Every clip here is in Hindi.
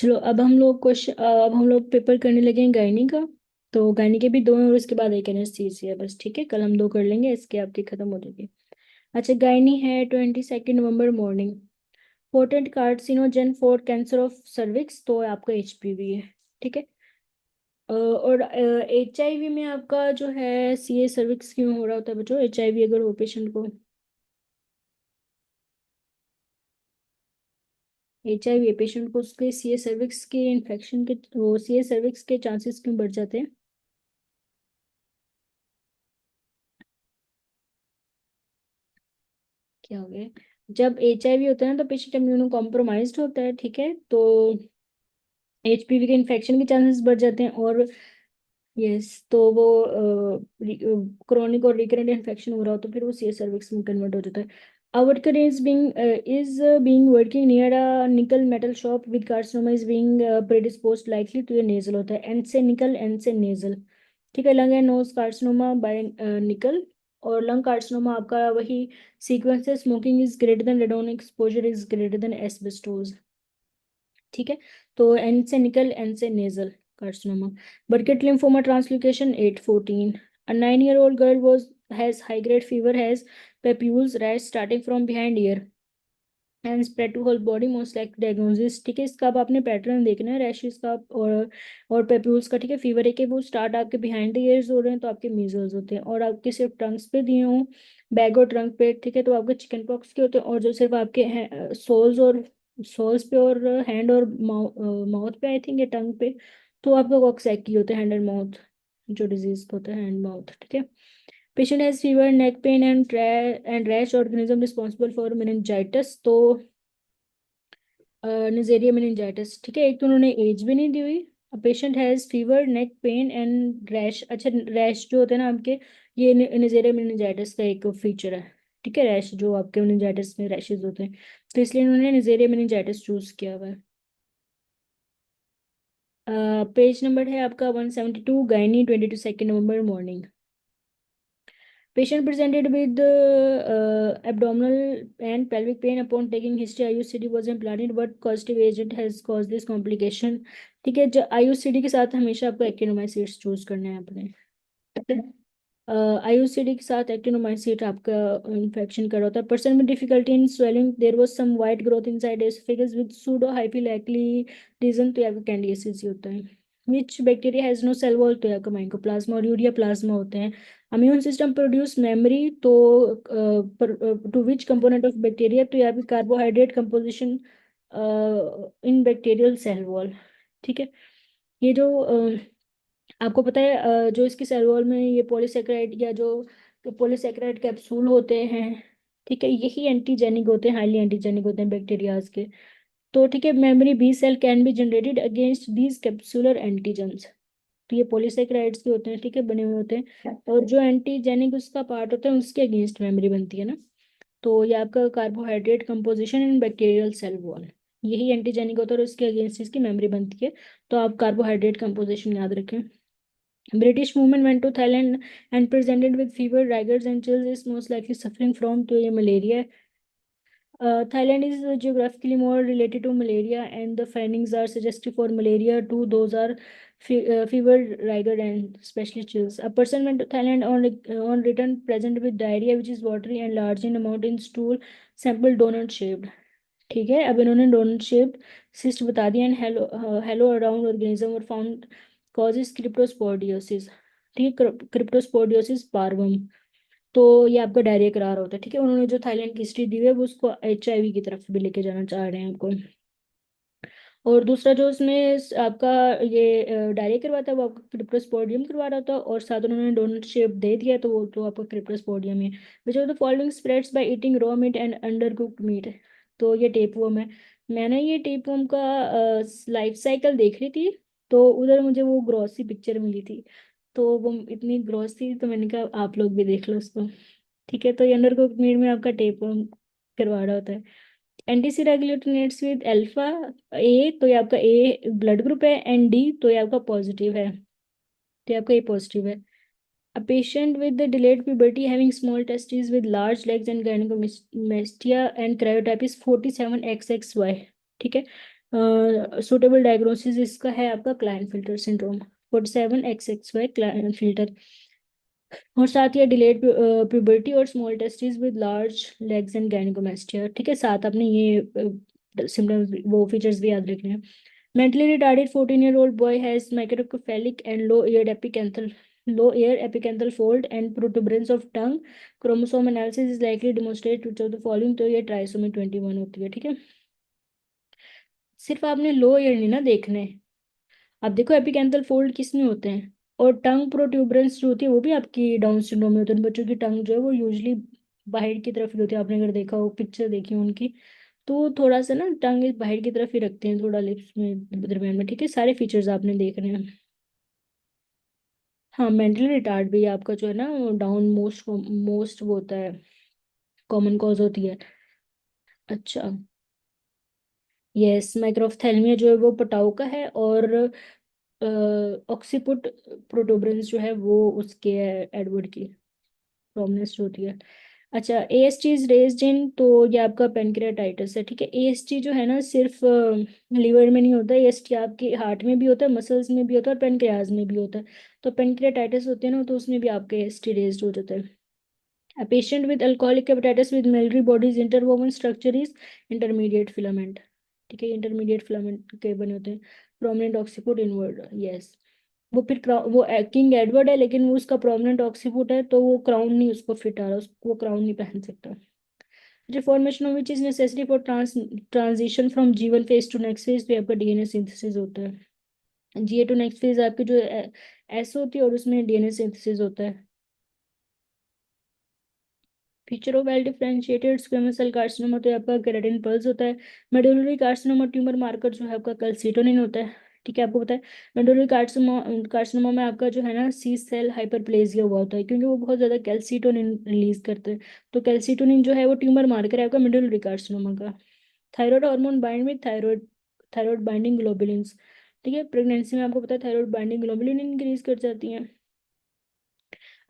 चलो अब हम लोग पेपर करने लगे हैं गायनी का। तो गायनी के भी दो हैं और उसके बाद एक एनएससीसी है बस, ठीक है। कल हम दो कर लेंगे, इसके आपकी खत्म हो जाएगी। अच्छा, गायनी है 22 November morning. Potent carcinogen for cancer of cervix, तो आपका एचपीवी है, ठीक है। और एचआईवी में आपका जो है सीए सर्विक्स क्यों हो रहा होता है बच्चों? एचआईवी अगर हो पेशेंट को, एचआईवी पेशेंट को उसके सीए सर्विक्स के इन्फेक्शन के, वो सीए सर्विक्स के चांसेस क्यों बढ़ जाते हैं? क्या हो गया? जब एचआईवी होता है ना तो पेशेंट इम्यूनो कॉम्प्रोमाइज्ड होता है, ठीक है। तो एचपीवी के इन्फेक्शन के चांसेस बढ़ जाते हैं। और यस, तो वो क्रोनिक और रिकरेंट इन्फेक्शन हो रहा हो तो फिर वो सीए सर्विक्स में कन्वर्ट हो जाता है। Awatकर is being working near a nickel metal shop with carcinoma is being predisposed likely to a nasal होता है। एन से निकल, एन से नेजल, ठीक है। Lung and nose carcinoma by nickel. और लंग कार्सिनोमा आपका वही सीक्वेंस है, smoking is greater than, radon exposure is greater than asbestos, ठीक है। तो एन से निकल, एन से nasal carcinoma. Burkitt lymphoma translocation 814। A 9 year old girl was has high grade fever, has papules rash starting from behind ear and spread to whole body, most like diagnosis, ठीक है। इसका अब आपने पैटर्न देखना है रैशेस का और पेप्यूल्स का, ठीक है। फीवर है कि वो स्टार्ट आपके बिहाइंड द ईयर्स हो रहे हैं तो आपके मीजल्स होते हैं, और आपके सिर्फ टंग्स पे दिए हों, बैग और ट्रंक पे, ठीक है, तो आपके चिकन पॉक्स के होते हैं। और जो सिर्फ आपके सोल्स पे और हैंड और माउथ पे, आई थिंक, या टंग पे, तो आपका कॉक्सैकी होते हैं, हैंड एंड माउथ जो डिजीज होता है, हैंड माउथ, ठीक है। Patient has fever, neck pain and rash, organism responsible for meningitis, तो निजेरिया मेनिंजाइटिस, ठीक है। एक तो उन्होंने एज भी नहीं दी हुई। Patient has fever, neck pain and rash. अच्छा, रैश जो होते हैं ना आपके, ये निजेरिया मेनिंजाइटिस का एक फीचर है, ठीक है। रैश जो आपके मेनिंजाइटिस में रैशेज होते हैं, तो इसलिए इन्होंने निजेरिया मेनिंजाइटिस चूज किया हुआ है। पेज नंबर है आपका 172, gynae 22 November morning. Patient presented with abdominal and pelvic pain upon taking history. IUCD was implanted, but causative agent has caused this complication. ठीक है, जो आईयूसीडी के साथ हमेशा आपको एक्टिनोमाइसिट्स चूज करना है अपने, ठीक है। आईयूसीडी के साथ एक्टिनोमाइसिट आपका इन्फेक्शन कर रहा होता है। पर्सन में difficulty in swelling, there was some white growth inside oesophagus with pseudo hyphae likely reason, तो आपका कैंडिडियासिस ही होता है। Which bacteria has no cell wall, तो आपका माइकोप्लाज्मा और यूरिया प्लाज्मा होते हैं। इम्यून सिस्टम प्रोड्यूस मेमोरी, तो to which component of bacteria, तो यहाँ पे carbohydrate composition in bacterial cell wall, ठीक है। ये जो आपको पता है जो इसकी सेल वॉल में ये पॉलीसेकेराइड या जो पॉलीसेकेराइड कैप्सूल होते हैं, ठीक है, यही एंटीजेनिक होते हैं, हाईली एंटीजेनिक होते हैं बैक्टीरियाज के। तो ठीक है, memory B cell can be generated against these capsular antigens, तो ये पॉलीसेकेराइड्स के होते हैं, ठीक है, बने हुए होते हैं। और जो एंटीजेनिक उसका पार्ट होता है उसके अगेंस्ट मेमोरी बनती है ना, तो ये आपका carbohydrate composition in bacterial cell wall, यही एंटीजेनिक होता है और उसके अगेंस्ट इसकी मेमोरी बनती है। तो आप कार्बोहाइड्रेट कंपोजिशन याद रखें। British movement went to Thailand and presented with fever, rigors, and chills, is most likely suffering from, to ये malaria. Thailand is geographically more related to malaria, and the findings are suggestive for malaria too. Those are fever, rigor, and especially chills. A person went to Thailand on return present with diarrhea, which is watery and large in amount in stool, sample donut shaped. ठीक है, अब इन्होंने डोनट शेप्ड सिस्ट बता दिया, एंड हेलो अराउंड ऑर्गेनिज्म और फाउंड कॉजेज क्रिप्टोस्पोडियोसिस, ठीक है, क्रिप्टोस्पोडियोसिस पार्वम। तो ये आपका डायरिया करा रहा होता है, ठीक है। उन्होंने जो थाईलैंड की हिस्ट्री दी है वो उसको एचआईवी की तरफ भी लेके जाना चाह रहे हैं आपको। और दूसरा जो इसमें आपका ये डायरिया करवाता है वो आपका क्रिप्टोस्पोडियम करवा रहा था, और साथ उन्होंने डोनट शेप दे दिया तो वो तो आपका क्रिप्टोस्पोडियम है। विच of the following spreads by eating raw meat and under cooked meet, तो ये टेपवर्म है। मैंने ये टेपवर्म का लाइफ साइकिल देख रही थी, तो उधर मुझे वो ग्रॉस सी पिक्चर मिली थी, तो वो इतनी ग्रॉस थी तो मैंने कहा आप लोग भी देख लो उसको, ठीक है। तो ये अंडर कुक्ड मीट में आपका टेपवर्म करवा रहा होता है। एंटीसीराग्लूटिनेट्स विद अल्फा ए, तो ये आपका ए ब्लड ग्रुप है, एंड डी तो ये आपका पॉजिटिव है, तो ये आपका ए पॉजिटिव है। A patient with the delayed puberty having small testes with large legs and gynecomastia and karyotype is 47XXY, ठीक है। सुटेबल डायग्नोसिस इसका है आपका क्लाइनफिल्टर सिंड्रोम, 47XXY क्लाइनफिल्टर। और साथ ही डिलेड प्यूबर्टी और small testis with large legs and gynaecomastia. ठीक है, साथ आपने ये सिम्टम्स वो फीचर्स भी याद रखने हैं। Mentally retarded 14-year-old boy has microcephalic and low ear apicanthal fold and protuberance of tongue. Chromosome analysis is likely to demonstrate which of the following, तो ये ट्राइसोमी 21 होती है। ठीक है, सिर्फ आपने लो ईयर नहीं ना देखने, आप देखो एपिकैंथल फोल्ड किस में होते हैं, और टंग प्रोट्यूबरेंस जो होती है वो भी आपकी डाउन सिंड्रोम में होती है। उन बच्चों की टंग जो है वो यूजली बाहर की तरफ ही होती है, आपने अगर देखा हो पिक्चर देखी हो उनकी, तो थोड़ा सा ना टंग बाहर की तरफ ही रखते हैं, थोड़ा लिप्स में दरमियान में। ठीक है, सारे फीचर्स आपने देखने हैं। हाँ, मेंटली रिटार्ड भी आपका जो है ना डाउन मोस्ट मोस्ट वो होता है, कॉमन कॉज होती है। अच्छा, यस, माइक्रोफ्थेल्मिया जो है वो पटाउ का है, और ऑक्सीपुट प्रोटोबरेंस जो है वो उसके है, एडवर्ड की प्रोमिनेंस होती है। अच्छा, एएसटी इज रेज्ड इन, तो ये आपका पेनक्रियाटाइटिस है। ठीक है, एएसटी जो है ना सिर्फ लीवर में नहीं होता, एएसटी आपके हार्ट में भी होता है, मसल्स में भी होता है, और पेनक्रियाज में भी होता है। तो पेनक्रियाटाइटिस होते हैं ना, तो उसमें भी आपका एएसटी रेज्ड हो जाता है। A patient with alcoholic hepatitis with Mallory body's interwoven structure is intermediate filament। ठीक है, इंटरमीडिएट फिलामेंट के बने होते हैं। Prominent occiput inward, yes. वो फिर वो किंग एडवर्ड है, लेकिन वो उसका प्रोमिनेंट ऑक्सीपुट है, तो वो क्राउन नहीं उसको फिट आ रहा, उसको वो क्राउन नहीं पहन सकता। जो formation of which is necessary for transition from G1 phase two next phase, पे आपका डीएनए सिंथेसिस होता है। G8 टू नेक्स्ट फेज आपकी जो एस होती है, और उसमें डीएनए सिंथेसिस होता है। Feature of well differentiated squamous cell carcinoma, तो आपका केराटिन पल्स होता है। मेडुलरी कार्सिनोमा ट्यूमर मार्कर जो है आपका कैल्सिटोनिन होता है। ठीक है, आपको पता है मेडुलरी कार्सिनोमा कार्सिनोमा में आपका जो है ना सी सेल हाइपरप्लेजिया हुआ होता है, क्योंकि वो बहुत ज्यादा कैल्सिटोनिन रिलीज करते हैं। तो कैल्सिटोनिन जो है वो ट्यूमर मार्कर है आपका मेडुलरी कार्सिनोमा का। Thyroid hormone bind with thyroid thyroid binding globulins. ठीक है, प्रेगनेंसी में आपको पता है थायराइड बाइंडिंग ग्लोबुलिन इंक्रीज कर जाती है।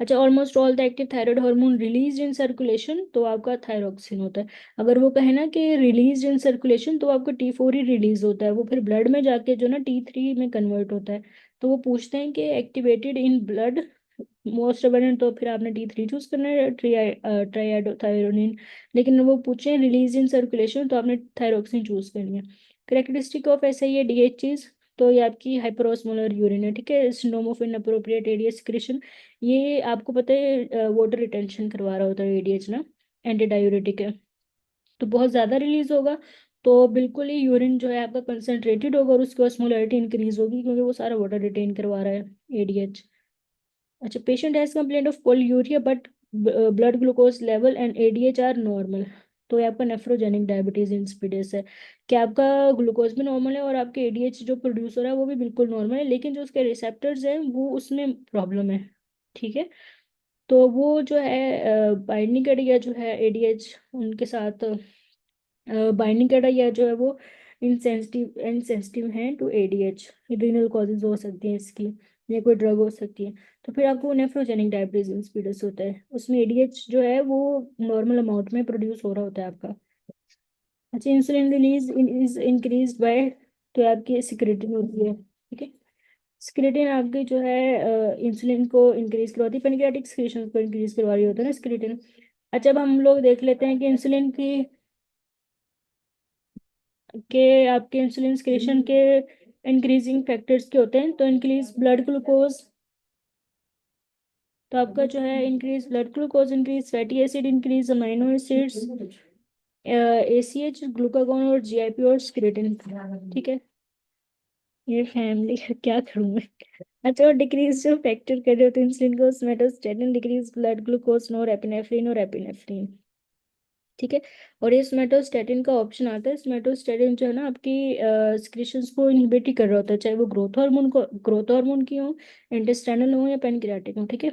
अच्छा, almost all the active thyroid hormone release in circulation, तो आपका थायरोक्सिन होता है। अगर वो कहे ना कि रिलीज इन सर्कुलेशन, तो आपका T4 ही रिलीज होता है, वो फिर ब्लड में जाके जो ना T3 में कन्वर्ट होता है। तो वो पूछते हैं कि activated in blood most abundant, तो फिर आपने T3 चूज करना है, ट्राइआडोथायरोनिन। लेकिन वो पूछे रिलीज इन सर्कुलेशन, तो आपने थायरोक्सिन चूज करनी है। करेक्टरिस्टिक ऑफ ऐसा ही है DHs, तो ये आपकी हाइपरोस्मोलर यूरिन है। ठीक है, सिंड्रोम ऑफ इनअप्रोप्रिएट एडिएस सिक्रेशन, ये आपको पता है वाटर रिटेंशन करवा रहा होता है एडीएच ना, एंटी डायूरेटिक है, तो बहुत ज़्यादा रिलीज होगा, तो बिल्कुल ही यूरिन जो है आपका कंसनट्रेटेड होगा, और उसकी ऑस्मोलैरिटी इंक्रीज होगी, क्योंकि वो सारा वाटर रिटेन करवा रहा है एडीएच। अच्छा, patient has complaint of polyuria but blood glucose level and ADH are normal, तो ये आपका नेफ्रोजेनिक डायबिटीज इंसिपिडस है, कि आपका ग्लूकोज भी नॉर्मल है, और आपके एडीएच जो प्रोड्यूस हो रहा है वो भी बिल्कुल नॉर्मल है, लेकिन जो उसके रिसेप्टर्स हैं वो उसमें प्रॉब्लम है। ठीक है, तो वो जो है बाइंडिंग एरिया जो है एडीएच उनके साथ बाइंडिंग एरिया जो है वो इनसेंसिटिव है टू एडीएच। रीनल कॉजेज हो सकती हैं इसकी, या कोई ड्रग हो सकती है। तो फिर आपको नेफ्रोजेनिक डायबिटीज इंसिपिडस होता है, उसमें एडीएच जो है वो नॉर्मल अमाउंट में प्रोड्यूस हो रहा होता है आपका। अच्छा, insulin release is increase by, तो आपकी सिक्रेटिन होती है। ठीक है, स्क्रीटिन आपकी जो है इंसुलिन को इंक्रीज करवाती है, पेनक्रियाटिक सिक्रीशन को इंक्रीज करवा रही होता है ना स्क्रीटिन। अच्छा, अब हम लोग देख लेते हैं कि इंसुलिन की के आपके इंसुलिन सिक्रीशन के इंक्रीजिंग फैक्टर्स के होते हैं, तो इंक्रीज ब्लड ग्लूकोज, तो आपका जो है increase blood glucose, increase fatty acid, increase amino acids, ACH, glucagon, और जीआईपी और स्क्रीटिन। ठीक है, ये फैमिली का क्या करूँ मैं। अच्छा, और डिक्रीज जो फैक्टर कर रहे होते हैं इंसुलिन को, सोमेटोस्टेटिन, डिक्रीज ब्लड ग्लूकोज, नोर एपिनेफ्रिन और एपिनेफ्रिन। ठीक है, और ये सोमेटोस्टेटिन का ऑप्शन आता है। सोमेटोस्टेटिन जो है ना आपकी सिक्रीशंस को इनहिबिट ही कर रहा होता है, चाहे वो ग्रोथ हार्मोन की हो, इंटेस्टाइनल हो, या पेनक्रियाटिक हो। ठीक है,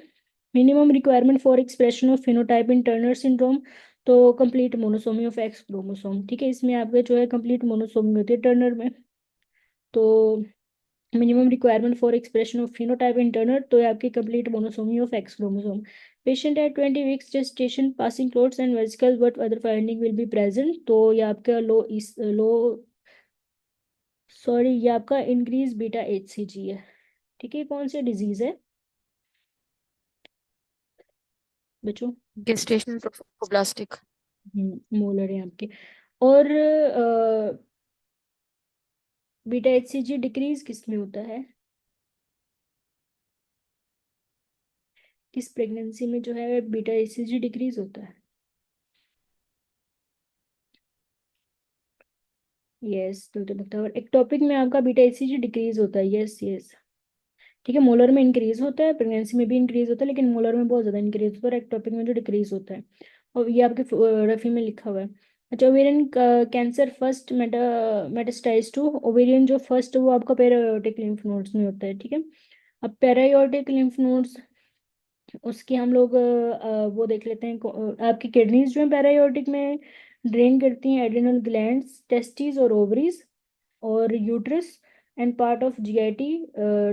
minimum requirement for expression of phenotype in Turner syndrome, तो complete monosomy of X chromosome. ठीक है, इसमें आपके जो है कंप्लीट मोनोसोमी होती है टर्नर में, तो minimum requirement for expression of phenotype in Turner, तो ये आपकी complete monosomy of X chromosome. Patient at 20 weeks gestation passing clothes and vesicles but other finding will be present, तो ये आपका लो सॉरी, ये आपका इंक्रीज बीटा HCG है। ठीक है, कौन सी डिजीज है बच्चों? Gestational trophoblastic. मोलर है आपके। और बीटा HCG डिक्रीज किस में होता है? किस प्रेगनेंसी में जो है बीटा HCG डिक्रीज होता है? यस, तो बताओ, एक टॉपिक में आपका बीटा HCG डिक्रीज होता है, यस यस। ठीक है, मोलर में इंक्रीज होता है, प्रेगनेंसी में भी इंक्रीज होता है, लेकिन मोलर में बहुत ज्यादा इंक्रीज होता है, और एक टॉपिक में जो डिक्रीज होता है। और ये आपके रफी में लिखा हुआ है। अच्छा, ovarian cancer first metastasize to ovarian, जो फर्स्ट वो आपका पैरायोटिक लिम्फ नोड्स में होता है। ठीक है, अब पैरायोटिक लिम्फ नोड्स, उसकी हम लोग वो देख लेते हैं। आपकी किडनीज जो है पैरायोटिक में ड्रेन करती हैं एड्रिनल ग्लैंड्स, टेस्टिस और ओवरीज और uterus and part of GIT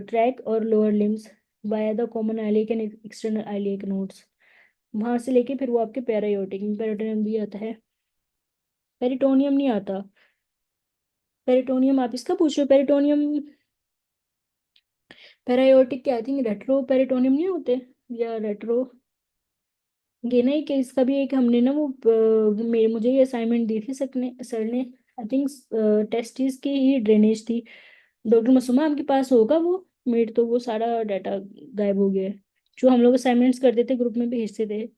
tract और lower limbs via the common iliac and external iliac nodes. वहां से लेके फिर वो आपके पैरायोटिक में, पेरिटोनियम भी आता है। पेरिटोनियम नहीं आता। पेरिटोनियम आप इसका पूछ रहे हो? पेरिटोनियम पैरायोटिक के आई थिंक रेट्रो पेरिटोनियम नहीं होते, या रेट्रो। ये नहीं कि इसका भी एक हमने ना वो मुझे ये असाइनमेंट दी थी सर ने। आई थिंक टेस्टिस की ही ड्रेनेज थी। डॉक्टर मसूमा आपके पास होगा वो? मेरे तो वो सारा डाटा गायब हो गया है, जो हम लोग असाइनमेंट्स करते थे ग्रुप में भेजते थे।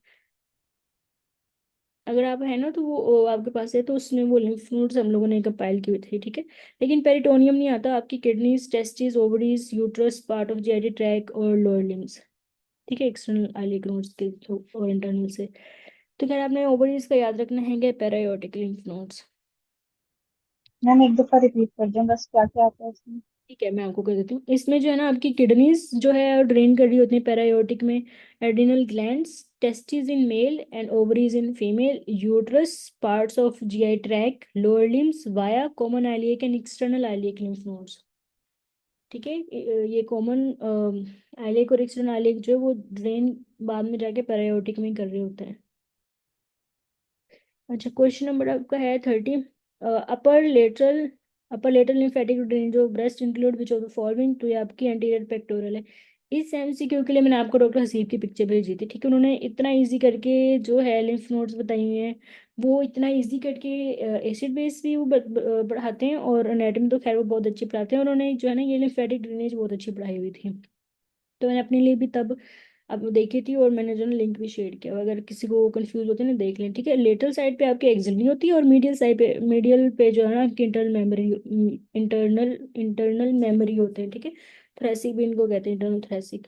अगर आप है ना तो वो आपके पास है, तो उसमें वो लिम्फ नोड्स हम लोगों ने कंपाइल किए थे। ठीक है, लेकिन पेरिटोनियम नहीं आता। आपकी kidneys, testis, ovaries, uterus, part of GIT tract और लोअर लिम्स। ठीक है, एक्सटर्नल आइलिक नोड्स के थ्रू और इंटरनल से। तो खैर, आपने ओवरीज का याद रखना है कि पैरायोटिक लिम्फ नोड्स। मैम एक दफा रिपीट कर दें बस, क्या क्या आता है इसमें। ठीक है, मैं आपको कह देती हूँ। इसमें जो है ना आपकी किडनीज जो है ड्रेन कर रही होती है पैरायोटिक में adrenal glands, testis in male and ovaries in female, uterus, parts of GI track, lower limbs via common iliac and external iliac lymph nodes. ठीक है, ये कॉमन आइलियक और एक्सटर्नल आइलियक जो है वो ड्रेन बाद में जाके पैरायोटिक में कर रहे होते हैं। अच्छा, क्वेश्चन नंबर आपका है 30। Upper lateral upper lateral lymphatic drainage of breast include which of the following, तो ये आपकी एंटीरियर पेक्टोरल है। इस MCQ के लिए मैंने आपको डॉक्टर हसीब की पिक्चर भेजी थी। ठीक है, उन्होंने इतना इजी करके जो है लिम्फ नोड्स बताई हुई हैं। वो इतना इजी करके एसिड बेस भी वो पढ़ाते हैं, और एनाटॉमी तो खैर वो बहुत अच्छी पढ़ाते हैं। उन्होंने जो है ना ये लिम्फेटिक ड्रेनेज बहुत अच्छी पढ़ाई हुई थी। तो मैंने अपने लिए भी तब अब देखी थी, और मैंने जो है लिंक भी शेयर किया। अगर किसी को कंफ्यूज होते हैं ना, देख लें। ठीक है, लेटरल साइड पे आपकी एक्सिलरी होती है, और मीडियल पे जो है ना आपकी इंटरनल मेमोरी होते हैं। ठीक है, थ्रेसिक भी इनको कहते हैं, इंटरनल थ्रेसिक।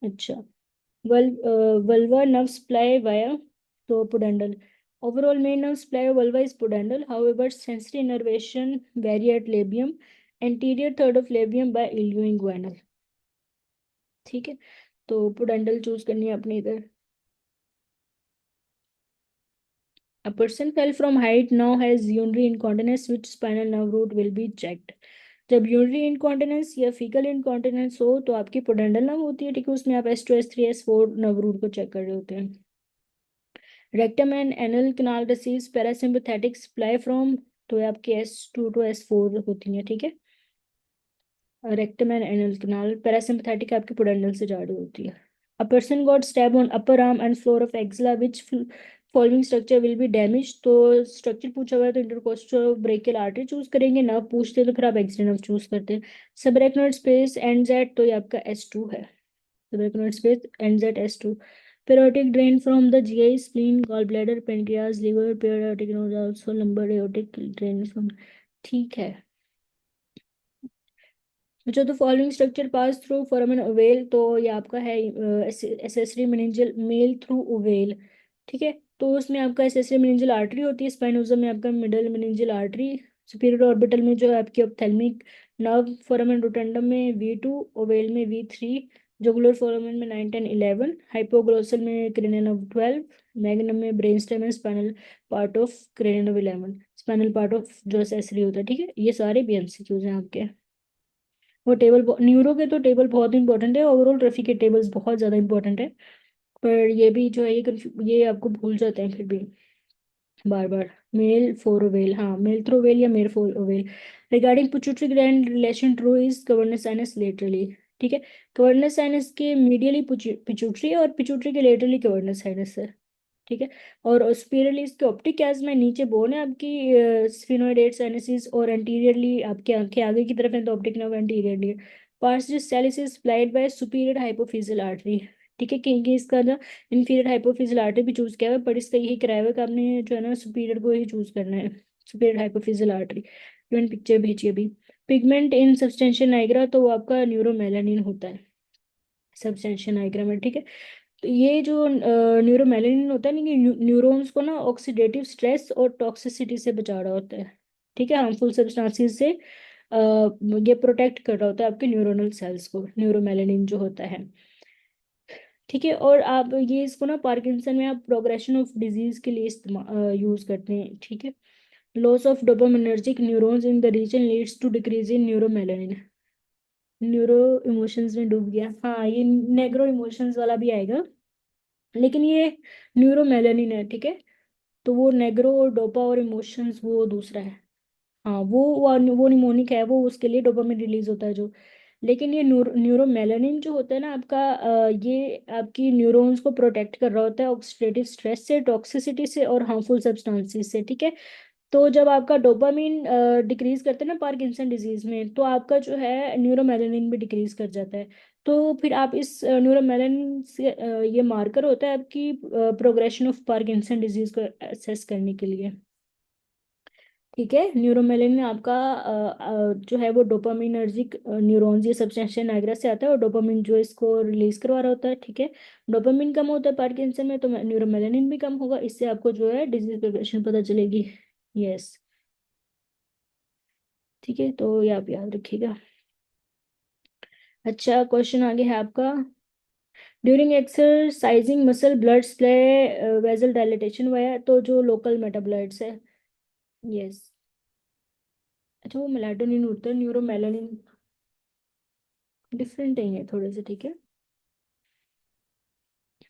अच्छा, वल वल्वा नर्व सप्लाई वाया तो pudendal. Overall main nerve supply of vulva is pudendal. However, sensory innervation vary at labium, anterior third of labium by ilioinguinal। ठीक है, तो पुडेंडल चूज करनी है अपनी इधर। A person fell from height now has urinary incontinence, which spinal nerve root will be checked। जब यूरिनरी इनकॉन्टिनेंस या फीकल इनकॉन्टिनेंस हो तो आपकी पोडेंडल नर्व होती है। ठीक है, उसमें आप S2 S3 S4 nerve root को चेक कर रहे होते हैं। Rectum and anal canal receives parasympathetic supply from, तो ये आपकी S2 to S4 होती है। ठीक है, rectum and anal canal parasympathetic आपकी पोडेंडल से जा रही होती है। A person got stab on upper arm and floor of axilla, which following structure will be damage, तो स्ट्रक्चर पूछा हुआ है तो इंटरकोस्टल ब्रेकियल आर्टरी चूज करेंगे। नर्व पूछते हैं तो फिर आप एक्सरे नर्व चूज करते हैं। सबरेकनोइड स्पेस एंड जेड, तो ये आपका S2 है। Subarachnoid space and Z S2। Periodic drain from the GI, spleen, gallbladder, pancreas, liver, periodic node also lumbar aortic drain from। ठीक है, जो the following structure pass through foramen ovale, तो ये आपका है एसेसरी मेनिंजियल मेल थ्रू ओवेल। ठीक है, तो उसमें आपका एसेसरी मेनिंजियल आर्टरी होती है। स्पाइनोजा में आपका middle meningeal artery. Superior orbital में जो है आपकी ऑप्थेल्मिक नर्व। फोरामेन रोटंडम में V2, ओवेल में V3, जुगुलर फोरामेन में 9 10 11, हाइपोग्लोसल में क्रेनियल नर्व 12, मैग्नम में brain stem, spinal part of cranial nerve 11, spinal part of जो एसेसरी होता है। ठीक है, ये सारे BMCQs हैं आपके। वो टेबल न्यूरो के तो टेबल बहुत इंपॉर्टेंट है, ओवरऑल ट्रफी के टेबल्स बहुत ज़्यादा इंपॉर्टेंट है। पर ये भी जो है ये आपको भूल जाते हैं फिर भी बार बार। मेल फोर ओवेल, हाँ मेल थ्रो ओवेल या male for oval. Regarding pituitary gland relation true is cavernous sinus laterally. ठीक है, कवर्नेस साइनस के मीडियली पिट्यूटरी और पिट्यूटरी के लेटरली कवर्नेस साइनस है। ठीक है, और स्पिरली इसके ऑप्टिक एज में नीचे बोन है आपकी स्फिनोइडेट साइनसिस, और एंटीरियरली आपकी आंखें आगे की तरफ है तो optic nerve anteriorly. Pars sellaris is supplied by superior hypophyseal artery. ठीक है, क्योंकि इसका ना इन्फीरियर हाइपोफिजियल आर्टरी भी चूज किया हुआ है, पर इसका यही कराया हुआ है कि आपने जो है ना सुपीरियर को ही चूज करना है, सुपीरियर हाइपोफिजियल आर्टरी। जो मैंने पिक्चर भेजी अभी। पिगमेंट इन सब्सटेंशियल नाइग्रा, तो वो आपका न्यूरोमेलानिन होता है सब्सटेंशियल नाइग्रा में। ठीक है, तो ये जो न्यूरोमेलानिन होता है ना, ये न्यूरॉन्स को ना ऑक्सीडेटिव स्ट्रेस और टॉक्सिसिटी से बचा रहा होता है। ठीक है, हार्मफुल सब्सटेंसेस से ये प्रोटेक्ट कर रहा होता है आपके न्यूरोनल सेल्स को, न्यूरोमेलानिन जो होता है। ठीक है, और आप ये इसको ना पार्किंसन में आप प्रोग्रेशन ऑफ डिजीज के लिए इस्तेमाल यूज करते हैं। ठीक है, loss of dopaminergic neurons in the region leads to decrease in neuromelanin. Neuro emotions में डूब गया, हाँ ये नेग्रो इमोशंस वाला भी आएगा, लेकिन ये न्यूरो मेलानिन है। ठीक है, तो वो नेग्रो और डोपा और इमोशंस वो दूसरा है। हाँ वो निमोनिक है, वो उसके लिए डोपामिन रिलीज होता है जो। लेकिन ये न्यूरो मेलानिन जो होता है ना आपका, ये आपकी न्यूरॉन्स को प्रोटेक्ट कर रहा होता है ऑक्सीडेटिव स्ट्रेस से, टॉक्सिसिटी से और हार्मफुल सब्सटेंसेस से। ठीक है, तो जब आपका डोपामिन डिक्रीज करते हैं ना पार्किंसन डिजीज में, तो आपका जो है न्यूरोमेलानिन भी डिक्रीज कर जाता है। तो फिर आप इस न्यूरोमेलानिन से ये मार्कर होता है आपकी प्रोग्रेशन ऑफ पार्किंसन डिजीज को असेस करने के लिए। ठीक है, न्यूरोमेलानिन आपका जो है वो डोपामिनर्जिक न्यूरॉन्स ये सब्सटेंशियल नाइग्रा से आता है, और डोपामिन जो इसको रिलीज करवा रहा होता है। ठीक है, डोपामिन कम होता है पार्किंसन में तो न्यूरोमेलानिन भी कम होगा, इससे आपको जो है डिजीज प्रोग्रेशन पता चलेगी। यस, ठीक है, तो ये आप याद रखिएगा। अच्छा, क्वेश्चन आगे है आपका। During exercising muscle blood supply vessel dilatation हुआ है, तो जो लोकल मेटाबॉलाइट्स है। यस, अच्छा वो मेलाटोनिन होता है, न्यूरोमेलानिन डिफरेंट है ये थोड़े से। ठीक है,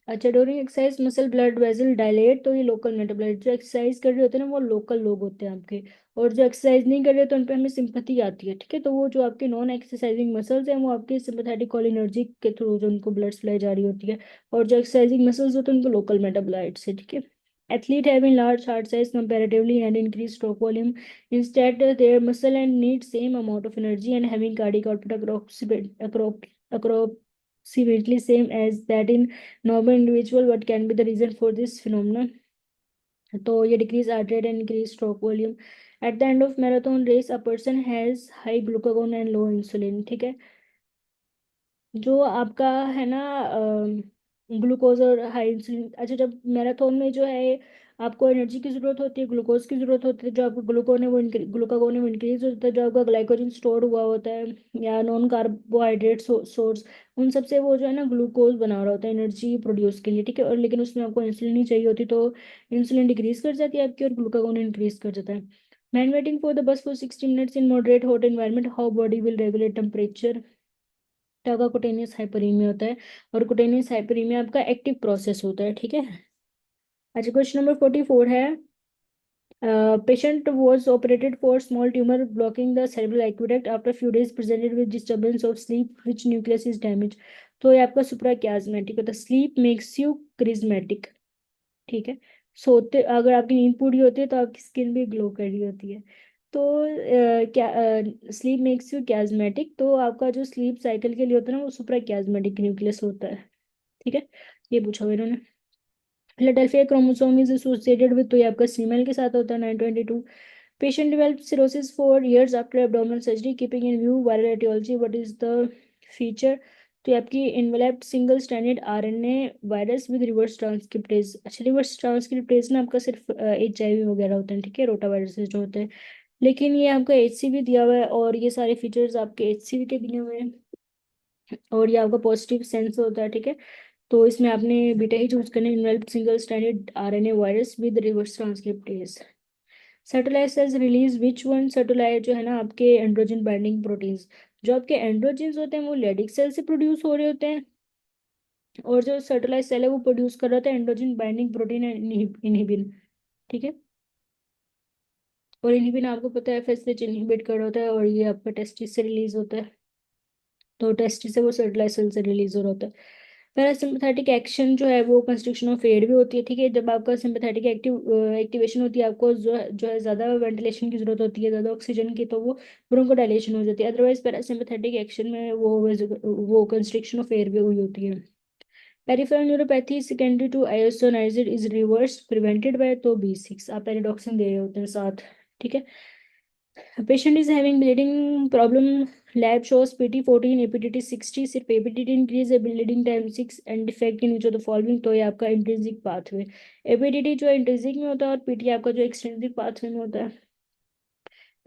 अच्छा during exercise muscle blood vessel dilate, तो ये लोकल मेटाबॉलाइट जो एक्सरसाइज कर रहे होते हैं ना वो लोकल लोग होते हैं आपके, और जो एक्सरसाइज नहीं कर रहे तो उन पे हमें सिंपैथी आती है। ठीक है, तो वो जो आपके नॉन एक्सरसाइजिंग मसल्स हैं वो आपके सिंपैथेटिक कोलिनर्जिक के थ्रू जो उनको ब्लड सप्लाई जा रही होती है, और जो एक्सरसाइजिंग मसल्स होते हैं उनको लोकल मेटाबॉलाइट्स है। ठीक है, athlete having large heart size comparatively and increase stroke volume, instead there muscle and need same amount of energy and having cardiac output approximately same as that in normal individual. What can be the reason for this phenomenon? तो ये decrease heart rate and increase stroke volume. At the end of marathon race a person has high glucagon and low insulin. ठीक है, जो आपका है ना ग्लूकोज और हाई इंसुलिन। अच्छा, जब मैराथन में जो है आपको एनर्जी की जरूरत होती है, ग्लूकोज की जरूरत होती है, जो आपका ग्लूकोन है वो ग्लूकागोन है वो इंक्रीज होता है, जो आपका ग्लाइकोजन स्टोर हुआ होता है या नॉन कार्बोहाइड्रेट सोर्स, उन सब से वो जो है ना ग्लूकोज बना रहा होता है एनर्जी प्रोड्यूस के लिए। ठीक है, और लेकिन उसमें आपको इंसुलिन ही चाहिए होती, तो इंसुलिन डिक्रीज कर जाती है आपकी और ग्लूकागोन इंक्रीज कर जाता है। Man waiting for the bus for 60 minutes in moderate hot environment, how body will regulate temperature. का कुटेनियस हाइपरीमिया होता है, और कुटेनियस हाइपरीमिया आपका एक्टिव प्रोसेस होता है। ठीक है, अच्छा क्वेश्चन नंबर 44 है। Patient was operated for small tumor blocking the cerebral aqueduct after few days presented with disturbance of sleep which nucleus is damaged। तो ये आपका सुप्राक्याज्मेटिक होता है, स्लीप मेक्स यू क्रिज्मेटिक। ठीक है, सोते अगर आपकी नींद पूरी होती है तो आपकी स्किन भी ग्लो कर रही होती है। तो क्या स्लीप मेक्स यू कैजमेटिक, तो आपका जो स्लीप साइकिल के लिए होता है ना वो सुप्रा कैजमेटिक न्यूक्लियस होता है। ठीक है, ये पूछा हुआ इन्होंने। Philadelphia chromosome is associated with, तो ये आपका फीमेल के साथ होता है 922। Patient develop cirrhosis for years after abdominal surgery keeping in view viral etiology, what is the feature. तो ये आपकी enveloped single stranded RNA virus with reverse transcriptase. अच्छा, रिवर्स ट्रांसक्रिप्टेज ना आपका सिर्फ HIV वगैरह होते हैं। ठीक है, रोटा वायरसेस जो होते हैं, लेकिन ये आपका HCV दिया हुआ है, और ये सारे फीचर्स आपके HCV के दिए हुए हैं, और ये आपका पॉजिटिव सेंस होता है। ठीक है, तो इसमें आपने बीटा ही चूज करना है, involve single stranded RNA virus with reverse transcriptase. Satellite cells release which one, satellite जो है ना आपके एंड्रोजन बाइंडिंग प्रोटीन्स, जो आपके एंड्रोजेंस होते हैं वो लेडिक सेल से प्रोड्यूस हो रहे होते हैं, और जो सेटेलाइट सेल है वो प्रोड्यूस कर रहा होता है एंड्रोजन बाइंडिंग प्रोटीन इनहिबिन। ठीक है, और इनहिबिन आपको पता है एफएसएच इनहिबिट कर रहा होता है, और ये आपका टेस्टिस से रिलीज होता है, तो टेस्टिस से वो सर्टुलाइज सेल से रिलीज हो रहा होता है। पैरासिम्पथेटिक एक्शन जो है वो कंस्ट्रक्शन ऑफ एयर भी होती है, ठीक है। जब आपका सिंपैथेटिक एक्टिवेशन होती है, आपको जो है ज़्यादा वेंटिलेशन की जरूरत होती है, ज़्यादा ऑक्सीजन की, तो वो ब्रोंकोडायलेशन हो जाती है। अदरवाइज पैरासिम्पथेटिक एक्शन में वो कंस्ट्रक्शन ऑफ एयर भी हुई होती है। Peripheral neuropathy secondary to isoniazid is reverse prevented by, तो B6 आप पेरिडॉक्सिन दे रहे होते हैं साथ, ठीक है। Patient is having bleeding problem, lab shows PT14 APTT 60, सिर्फ एपीटीटी इंक्रीज है, bleeding time 6 and defect in which of the following, तो ये आपका इंट्रिंसिक पाथवे। एपीटीटी जो इंट्रिंसिक में होता है और पीटी आपका जो एक्सट्रिंसिक पाथवे में होता है।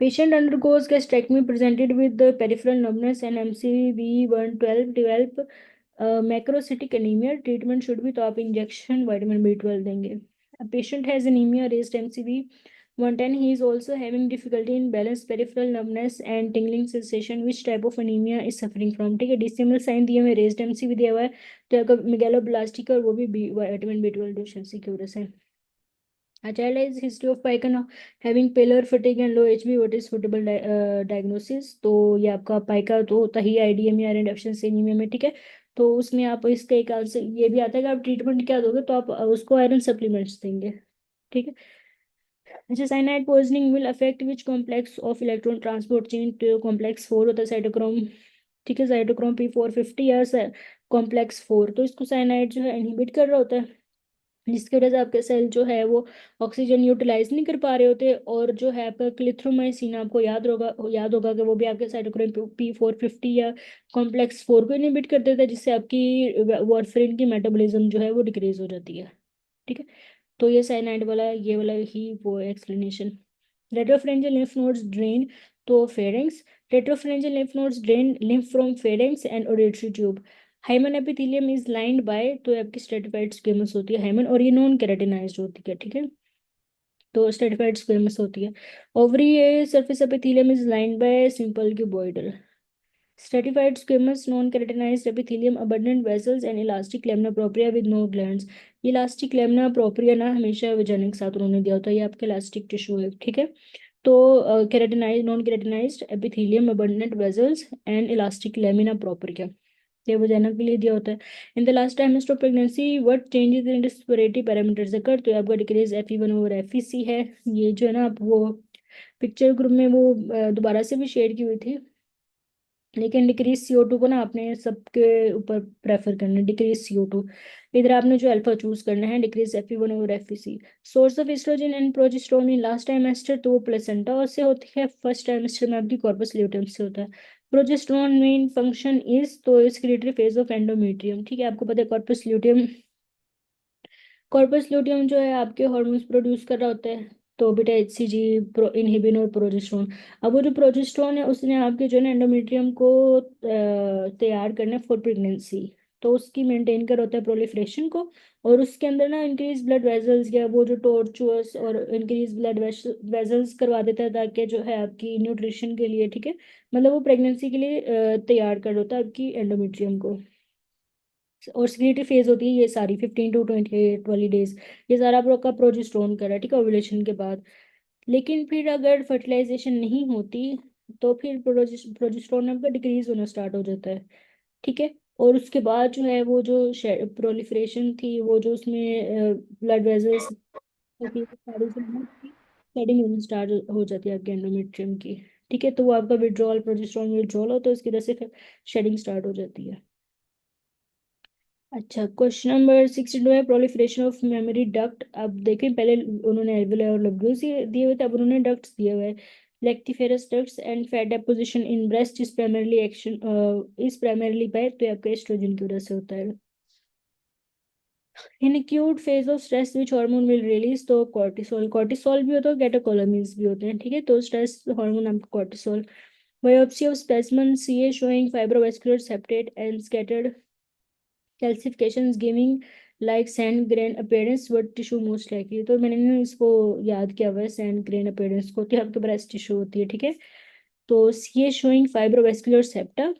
Patient undergoes gastrectomy presented with the peripheral numbness and MCV112 develop macrocytic anemia. Treatment should be, तो आप इंजेक्शन vitamin B12 देंगे. A patient has anemia raised MCV110. He is also having difficulty in balance, peripheral numbness and tingling sensation. Which type of anemia is suffering from? ठीक है, DCML साइन दिए हुए, raised MCV दिया हुआ है, तो आपका मेगालोब्लास्टिक और वो भी vitamin B12 deficiency की वजह से. A child has history of pica having pallor, fatigue and low HB. What is suitable diagnosis? तो ये आपका पाइका तो होता ही आईडीएम या आयरन डेफिशिएंसी एनीमिया में, ठीक है। तो उसमें आप इसका एक आंसर ये भी आता है कि आप ट्रीटमेंट क्या दोगे, तो आप उसको आयरन सप्लीमेंट्स देंगे, ठीक है। अच्छा, cyanide poisoning will affect which complex of electron transport chain, तो कॉम्प्लेक्स 4 होता है साइटोक्रोम, ठीक है, साइटोक्रोम P450 या कॉम्प्लेक्स 4, तो इसको साइनाइड जो है इनहिबिट कर रहा होता है, जिसकी वजह से आपके सेल जो है वो ऑक्सीजन यूटिलाइज नहीं कर पा रहे होते। और जो है आपका क्लिथ्रोमाइसिन, आपको याद होगा कि वो भी आपके साइटोक्रोम P450 या कॉम्प्लेक्स 4 को इनहिबिट कर देता है, जिससे आपकी वार्फरिन की मेटाबॉलिज्म जो है वो डिक्रीज हो जाती है, ठीक है। तो ये साइनाइड वाला, ये वाला ही वो एक्सप्लेनेशन। रेट्रोफरेंजियल lymph nodes drain तो pharynx. Retropharyngeal lymph nodes drain lymph from pharynx and auditory tube. Hymen epithelium is lined by, तो आपकी स्ट्रेटिफाइड स्क्वेमस होती है हाइमन, और ये नॉन केराटिनाइज्ड होती है, ठीक है। तो स्ट्रेटिफाइड स्क्वेमस होती है। Ovary surface epithelium is lined bye simple cuboidal. Stratified squamous non-keratinized epithelium, abundant vessels and elastic lamina propria with no glands. ये इलास्टिक लेमना प्रोप्रिया ना हमेशा वजनिक के साथ उन्होंने दिया होता है, ये आपका इलास्टिक टिश्यू है, ठीक है। तो keratinized non keratinized epithelium, abundant vessels and elastic lamina propria, ये वजाना के लिए दिया होता है। In the last trimester of pregnancy what changes in respiratory parameters occur, तो आपका डिक्रीज FE1 ओवर FEC है। ये जो है ना, आप वो पिक्चर ग्रुप में वो दोबारा से भी शेयर की हुई थी, लेकिन डिक्रीज CO2 को ना आपने सबके ऊपर प्रेफर करना है, डिक्रीज CO2। इधर आपने जो अल्फा चूज करना है, डिक्रीज FE1 और FEC। Source of oestrogen and progesterone in last trimester, तो वो प्लेसेंटा से होती है, फर्स्ट टाइमेस्टर में आपकी कॉर्पस ल्यूटेम से होता है। प्रोजेस्टेरोन मेन फंक्शन इज, तो स्क्रीटरी फेज ऑफ एंडोमेट्रियम, ठीक है। आपको पता है कॉर्पस ल्यूटियम जो है आपके हार्मोन्स प्रोड्यूस कर रहा होता है, तो बेटा HCG, इनहिबिन और प्रोजेस्टेरोन। अब वो जो प्रोजेस्टेरोन है उसने आपके जो है ना एंडोमेट्रियम को तैयार करना है फॉर प्रेगनेंसी, तो उसकी मेंटेन कर होता है प्रोलिफरेशन को, और उसके अंदर ना इंक्रीज ब्लड वेजल्स या वो जो टॉर्चुअस और इंक्रीज ब्लड वेजल्स करवा देता है, ताकि जो है आपकी न्यूट्रिशन के लिए, ठीक है, मतलब वो प्रेगनेंसी के लिए तैयार कर होता है आपकी एंडोमेट्रियम को। और सिक्रीटरी फेज होती है ये सारी 15 to 28 वाली डेज, ये सारा आपका प्रोजेस्टेरोन कर रहा है, ठीक है, ओव्यूलेशन के बाद। लेकिन फिर अगर फर्टिलाइजेशन नहीं होती, तो फिर प्रोजेस्टेरोन आपका डिक्रीज होना स्टार्ट हो जाता है, ठीक है। और उसके बाद जो है वो जो प्रोलिफरेशन थी, वो जो उसमें ब्लड वेजल्स होती है, वो सारी जो है ना शेडिंग होनी स्टार्ट हो जाती है आपके एंडोमेट्रियम की, ठीक है। तो वो आपका विड्रॉल, प्रोजेस्टेरोन विड्रॉल होता है, उसकी वजह से फिर शेडिंग स्टार्ट हो जाती है। अच्छा, क्वेश्चन नंबर 62 है प्रोलिफरेशन ऑफ मेमोरी डक्ट। अब देखें, पहले उन्होंने एल्वेओलाई और लोब्यूल्स दिए हुए थे, अब उन्होंने डक्ट्स दिए हुए हैं। Lactiferous ducts and fat deposition in breast is primarily bye, तो ये आपके एस्ट्रोजन की वजह से होता है। In acute phase of stress which hormone will release, तो कॉर्टिसोल भी होता है, कैटेकोलामिन्स भी होते हैं, ठीक है। तो स्ट्रेस हार्मोन आपका cortisol. Biopsy of specimen CA showing fibrovascular septate and scattered calcifications giving like sand grain appearance, what tissue most likely, तो मैंने ना इसको याद किया हुआ है, सैंड ग्रेन अपीयरेंस को, तो आपके ब्रेस्ट टिश्यू होती है, ठीक है। तो ये showing fibrovascular septa,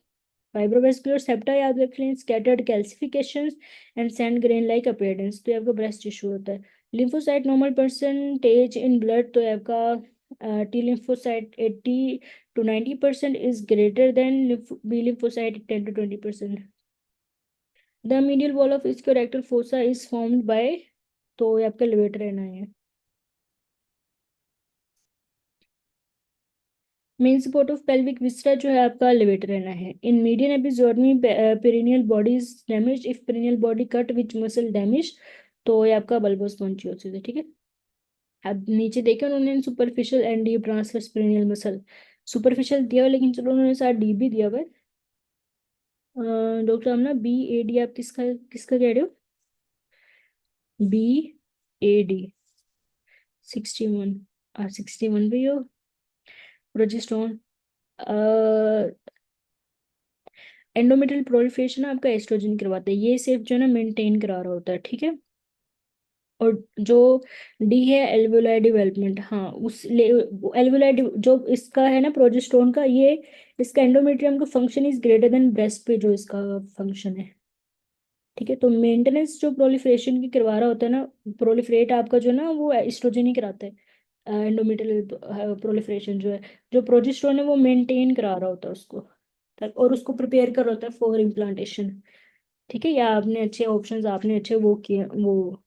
fibrovascular septa याद रख लें, scattered calcifications and sand grain like appearance, तो ये आपका ब्रेस्ट टिश्यू होता है। Lymphocyte normal percentage in blood, तो ये आपका T lymphocyte 80 to 90% is greater than B lymphocyte 10 to 20%. The medial wall of ischiorectal fossa is formed by, तो ये आपका लेवेटर रहना है। Main support of pelvic viscera जो है आपका लेवेटर रहना है। In median episiotomy perineal body is damage if perineal body cut which muscle damage, तो ये आपका बल्बोस स्पॉन्जियोसिस है, ठीक है। अब नीचे देखे उन्होंने superficial and deep transverse perineal muscle, superficial दिया हुआ लेकिन चलो उन्होंने साथ डीप भी दिया हुआ है। डॉक्टर आमना BAD आप किसका किसका कह रहे हो? BAD 61, 61 भी हो। प्रोजेस्टेरोन, एंडोमेट्रियल प्रोलिफरेशन आपका एस्ट्रोजन करवाता है, ये सिर्फ जो है ना मेंटेन करा रहा होता है, ठीक है। और जो डी है एल्वुलार डेवलपमेंट, हाँ उस एल्वुलार जो इसका है ना प्रोजेस्टेरोन का, ये इसका एंडोमेट्रियम का function is greater then breast पे जो इसका फंक्शन है, ठीक है। तो मेंटेनेंस जो प्रोलिफरेशन की करवा रहा होता है ना, प्रोलिफरेट आपका जो ना वो एस्ट्रोजन ही कराता है, एंडोमेट्रियल प्रोलिफरेशन जो है, जो प्रोजेस्टेरोन है वो मेंटेन करा रहा होता है उसको, और उसको प्रिपेयर कर रहा होता है फॉर इम्प्लांटेशन, ठीक है। या आपने अच्छे ऑप्शंस आपने अच्छे वो किए, वो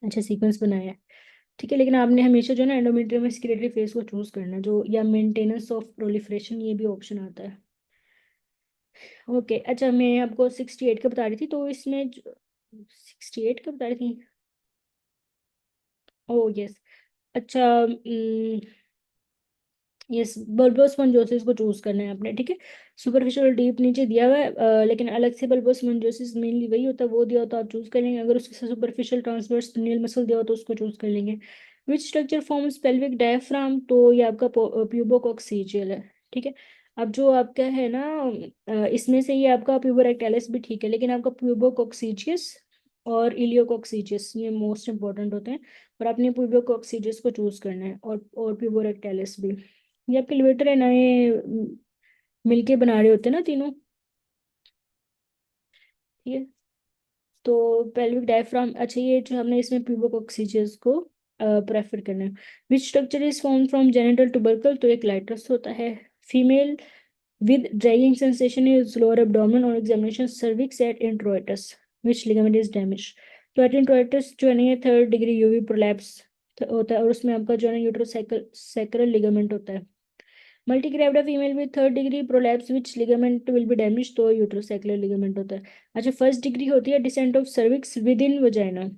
अच्छा सीक्वेंस बनाया है, ठीक है। लेकिन आपने हमेशा जो है ना एंडोमेट्रियम स्क्लेटरी फेस को चूज करना है, जो या मेंटेनेंस ऑफ प्रोलिफरेशन ये भी ऑप्शन आता है। ओके अच्छा, मैं आपको 68 का बता रही थी, तो इसमें 68 का बता रही थी। ओ यस, अच्छा यस, बल्बो स्पंजोसिस को चूज करना है आपने, ठीक है। सुपरफिशियल और डीप नीचे दिया हुआ है, लेकिन अलग से बल्बो स्पंजोसिस मेनली वही होता है, वो दिया होता है आप चूज कर लेंगे। अगर उसके साथ सुपरफिशियल ट्रांसवर्स पिनियल मसल दिया हो तो उसको चूज कर लेंगे। Which structure forms pelvic diaphragm, तो ये आपका प्यूबोकॉक्सिजियल है, ठीक है। अब जो आपका है ना इसमें से ये आपका प्यूबोरेक्टाइलिस भी ठीक है, लेकिन आपका प्यूबोकॉक्सिजियस और इलियोकॉक्सिजियस ये मोस्ट इंपॉर्टेंट होते हैं, और आपने प्यूबोकॉक्सिजियस को चूज करना है, और प्यूबोरेक्टाइलिस भी। ये आपके लिवेटर है नए मिलके बना रहे होते हैं ना तीनों, ठीक है। तो पेल्विक डायफ्राम, अच्छा ये जो हमने इसमें प्यूबोकॉक्सिजियस को प्रेफर करना है। Which structure is form from genital टुबरकल, तो एक लाइट्रस होता है। Female with dragging sensation is lower abdomen on examination cervix at introitus, which ligament is damaged, तो at introitus जो है ना ये 3rd degree UV prolapse होता है, और उसमें आपका जो है ना यूट्रोसैकल सैक्रल लिगामेंट होता है। मल्टीग्रेविडा female with 3rd degree prolapse which ligament will be damage, तो यूट्रोसैकुलर लिगामेंट होता है। अच्छा, 1st डिग्री होती है descent of cervix with in vagina,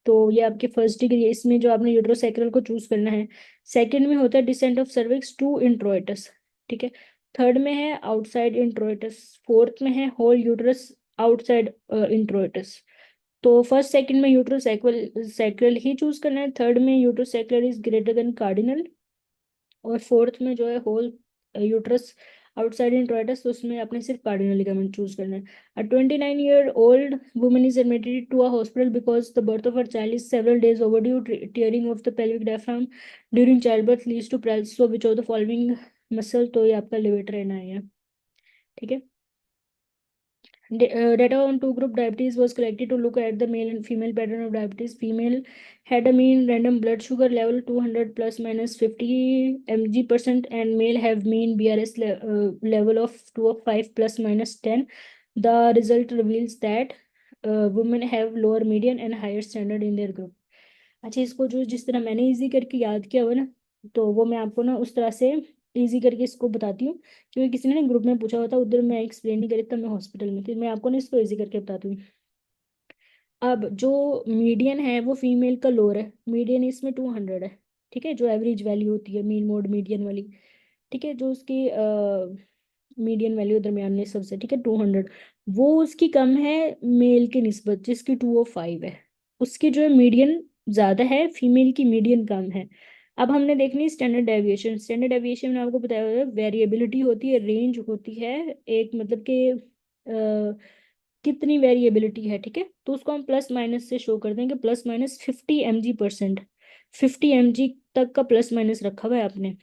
तो ये आपके 1st डिग्री है, इसमें जो आपने यूट्रोसैकुलर को चूज करना है। सेकंड में होता है डिसेंट ऑफ सर्विक्स टू इंट्रोइटस, ठीक है। थर्ड में है आउटसाइड इंट्रोइटस, फोर्थ में है होल यूट्रस आउटसाइड इंट्रोइटस। तो फर्स्ट सेकंड में यूट्रोसैकुलर सैक्रल ही चूज करना है, थर्ड में यूट्रोसैकुलर इज ग्रेटर देन कार्डिनल, और फोर्थ में जो है होल यूट्रस आउटसाइड इंट्रोइटस, तो उसमें आपने सिर्फ कार्डिनल लिगामेंट चूज करना है। अ 29-year-old woman is admitted to a hospital because the birth of her child is several days overdue. Tearing of the pelvic diaphragm during childbirth leads to paralysis of which of the following muscle, तो ये आपका लेवेटर रहना है, ठीक है। Data on two group diabetes was collected to look at the male and female pattern of diabetes. Female had a mean random blood sugar level 200 plus minus 50 mg%, and male have mean BRS level of 205 plus minus 10. The result reveals that women have lower median and higher standard in their group. अच्छा, इसको जो जिस तरह मैंने इजी करके याद किया हुआ ना, तो वो मैं आपको ना उस तरह से इजी करके इसको बताती हूँ, क्योंकि किसी ने ना ग्रुप में पूछा हुआ था, उधर मैं एक्सप्लेन नहीं करी तब मैं हॉस्पिटल में थी, मैं आपको ना इसको इजी करके बताती हूँ। अब जो मीडियन है वो फीमेल का लोअर है, मीडियन इसमें 200 है, ठीक है, जो एवरेज वैल्यू होती है मीन मोड मीडियन वाली, ठीक है। जो उसकी मीडियन वैल्यू दरमियान में सबसे, ठीक है, 200, वो उसकी कम है मेल की निस्बत जिसकी 205 है। उसकी जो है मीडियन ज्यादा है, फीमेल की मीडियन कम है। अब हमने देखनी स्टैंडर्ड डेविएशन, स्टैंडर्ड डेविएशन में आपको बताया हुआ है वेरिएबिलिटी होती है, रेंज होती है, एक मतलब कि कितनी वेरिएबिलिटी है, ठीक है। तो उसको हम प्लस माइनस से शो कर देंगे, प्लस माइनस 50 mg%, 50 mg तक का प्लस माइनस रखा हुआ है आपने,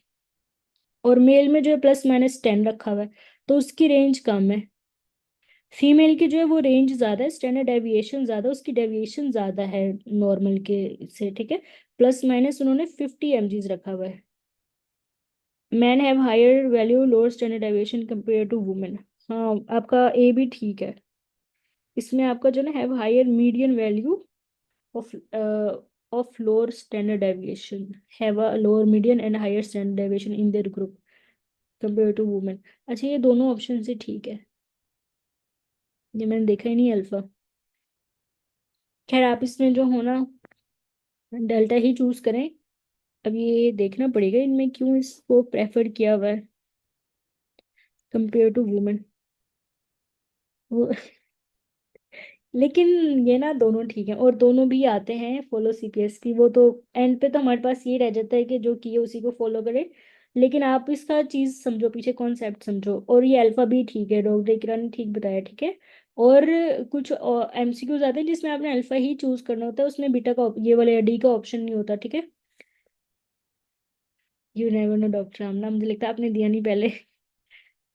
और मेल में जो है प्लस माइनस 10 रखा हुआ है, तो उसकी रेंज कम है। फीमेल की जो है वो रेंज ज्यादा है, स्टैंडर्ड डेविएशन ज्यादा, उसकी डेविएशन ज्यादा है नॉर्मल के से, ठीक है। प्लस माइनस उन्होंने 50 mg रखा हुआ है। Man have higher value lower standard deviation compare to women. हाँ, आपका ए भी ठीक है। इसमें आपका जो ना have higher median value of of lower standard deviation, have a lower median and higher standard deviation in their group compare to women. अच्छा, ये दोनों ऑप्शन से ठीक है, ये मैंने देखा ही नहीं अल्फा। खैर, आप इसमें जो हो ना डेल्टा ही चूज करें। अब ये देखना पड़ेगा इनमें क्यों इसको प्रेफर किया हुआ है कंपेयर टू वुमेन। वो लेकिन ये ना दोनों ठीक है, और दोनों भी आते हैं फॉलो सीपीएस की। वो तो एंड पे तो हमारे पास ये रह जाता है कि जो किए उसी को फॉलो करे। लेकिन आप इसका चीज समझो, पीछे कॉन्सेप्ट समझो। और ये अल्फा भी ठीक है, डॉक्टर इकरा ने ठीक बताया, ठीक है। और कुछ एमसीक्यूज आते हैं जिसमें आपने अल्फा ही चूज करना होता है, उसमें बीटा का ये वाले डी का ऑप्शन नहीं होता, ठीक है। यू नेवर नो डॉक्टर रामना, मुझे लगता है आपने दिया नहीं पहले।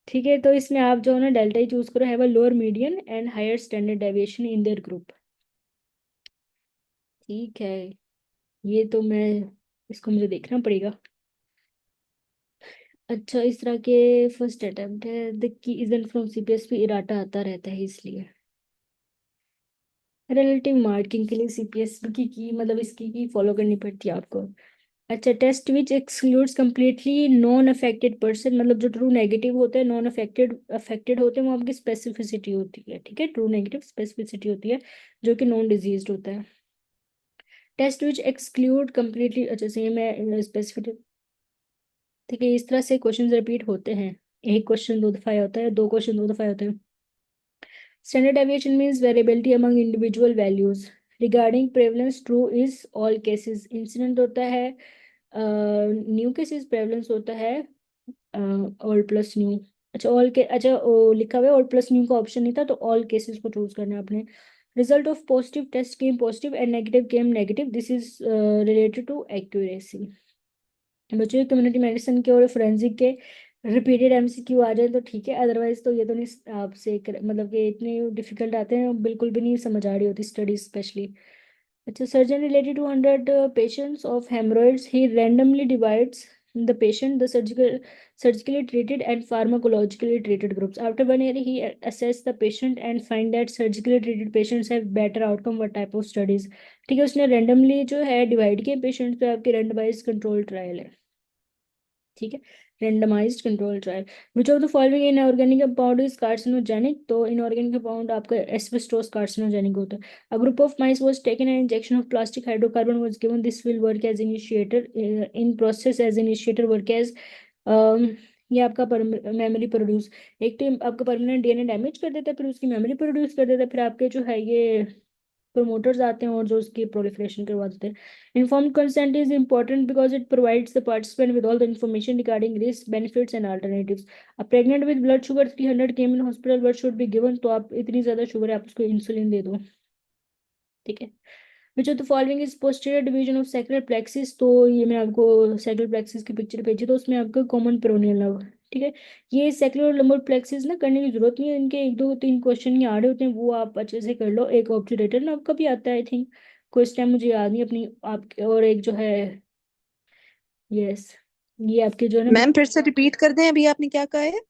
ठीक है, तो इसमें आप जो है ना डेल्टा ही चूज करो, have a lower median and higher standard deviation in their group. ठीक है, ये तो मैं, इसको मुझे देखना पड़ेगा। अच्छा, इस तरह के फर्स्ट अटेम्प्ट है, the key isn't from CPS पे इराटा आता रहता है इसलिए। रिलेटिव मार्किंग के लिए सीपीएस की मतलब इसकी की फॉलो करनी पड़ती है आपको। अच्छा, test which excludes completely non affected person, मतलब जो ट्रू नेगेटिव होते हैं, नॉन अफेक्टेड अफेक्टेड होते हैं, वो आपकी स्पेसिफिसिटी होती है, ठीक है। ट्रू नेगेटिव स्पेसिफिसिटी होती है, जो कि नॉन डिजीज्ड होता है। टेस्ट विच एक्सक्लूड कम्प्लीटली, अच्छा सही मैं स्पेसिफिक, ठीक है। इस तरह से क्वेश्चन रिपीट होते हैं, एक क्वेश्चन दो दफा होता है, दो क्वेश्चन दो दफा होते हैं। Standard deviation means variability among individual values regarding prevalence, true is all cases. Incident होता है, न्यू केसेस, प्रेवलेंस होता है ऑल प्लस न्यू। अच्छा, ऑल के, अच्छा लिखा हुआ है ऑल प्लस न्यू का ऑप्शन नहीं था, तो ऑल केसेस को चूज करना है आपने। Result of positive test came positive and negative came negative, this is related to accuracy. बच्चों, कम्युनिटी मेडिसिन के और फोरेंसिक के रिपीटेड एमसीक्यू आ जाए तो ठीक है, अदरवाइज तो ये तो नहीं आपसे मतलब कि इतने डिफिकल्ट आते हैं, बिल्कुल भी नहीं समझ आ रही होती स्टडी स्पेशली। अच्छा, surgeon related to 100 patients of haemorrhoids, he randomly divides the patient the surgically treated and pharmacologically treated groups. After 1 year he assessed the patient and find that surgically treated patients have better outcome. What type of studies? ठीक है, उसने रैंडमली जो है डिवाइड किए पेशेंट्स पे, आपकी रैंडमाइज्ड कंट्रोल ट्रायल है, ठीक है। Randomised control trial. Which of the following inorganic compound is carcinogenic, तो इनऑर्गेनिक कंपाउंड आपका एस्बेस्टोस कार्सिनोजेनिक होता है। A group of mice was taken an injection of plastic hydrocarbon was given, this will work as initiator in process as initiator work as, ये आपका मेमोरी प्रोड्यूस। एक तो आपका परमानेंट डीएनए डैमेज कर देता है, फिर उसकी मेमोरी प्रोड्यूस कर देता है, फिर आपके जो है ये प्रमोटर्स आते हैं और जो उसकी प्रोलिफरेशन करवा देते हैं। Informed consent is important because it provides the participant with all the information regarding risks, benefits and alternatives. A pregnant with blood sugar 300 came in hospital, what should be given? तो आप इतनी ज्यादा शुगर है, आप उसको इंसुलिन दे दो, ठीक है। विच of the following is posterior division of sacral plexus, तो ये मैं आपको सैक्रल प्लेक्सिस की पिक्चर भेजी, तो उसमें आपका कॉमन पेरोनियल नर्व, ठीक है। ये सैक्रल और लंबर प्लेक्सिस ना करने की जरूरत नहीं है, इनके एक दो तीन क्वेश्चन ही आ रहे होते हैं, वो आप अच्छे से कर लो। एक ऑब्जर्वेटर नर्व का भी आता है आई थिंक, कोई इस टाइम मुझे याद नहीं अपनी आप, और एक जो है, यस, ये आपके जो है ना, मैम फिर से रिपीट कर दें, अभी आपने क्या कहा है?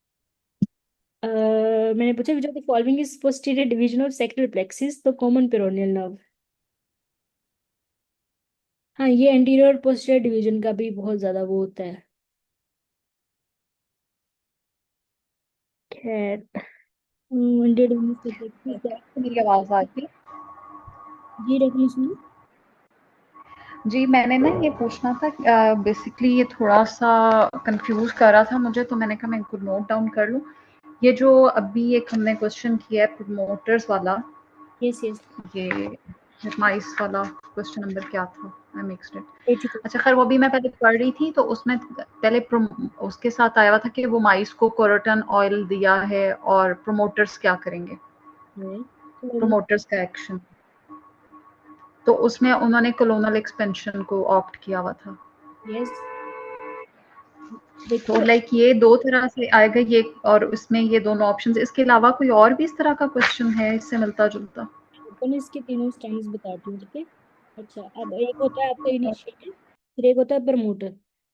मैंने पूछा विच of the following is posterior division of sacral plexus, तो कॉमन पेरोनियल नर्व। हाँ, ये एंटीरियर और पोस्टीरियर डिवीजन का भी बहुत ज्यादा वो होता है। खैर, डेढ़ ठीक है। मेरी आवाज आ रही? जी, डेफिनेशन। जी, मैंने ना ये पूछना था, बेसिकली ये थोड़ा-सा कन्फ्यूज़ कर रहा था मुझे, तो मैंने कहा मैं इनको नोट डाउन कर लूँ। ये जो अभी एक हमने क्वेश्चन किया है प्रमोटर्स वाला, यस यस, ये माइस वाला क्वेश्चन नंबर क्या था? आई मिक्स्ड इट। 82। अच्छा खैर वो भी मैं पहले पढ़ रही थी, तो उसमें पहले उसके साथ आया हुआ था कि वो माइस को कोरोटन ऑयल दिया है और प्रमोटर्स क्या करेंगे? प्रमोटर्स का एक्शन। तो उसमें उन्होंने कोलोनल एक्सपेंशन को ऑप्ट किया हुआ था। यस, देखो तो लाइक ये दो तरह से आएगा ये, और इसमें ये दोनों ऑप्शंस, इसके अलावा कोई और भी इस तरह का क्वेश्चन है इससे मिलता जुलता? अपन इसके तीनों स्टाइल्स बताती हूँ, ठीक है। अच्छा, अब एक होता है आपका इनिशिएटर, फिर एक होता है प्रमोटर।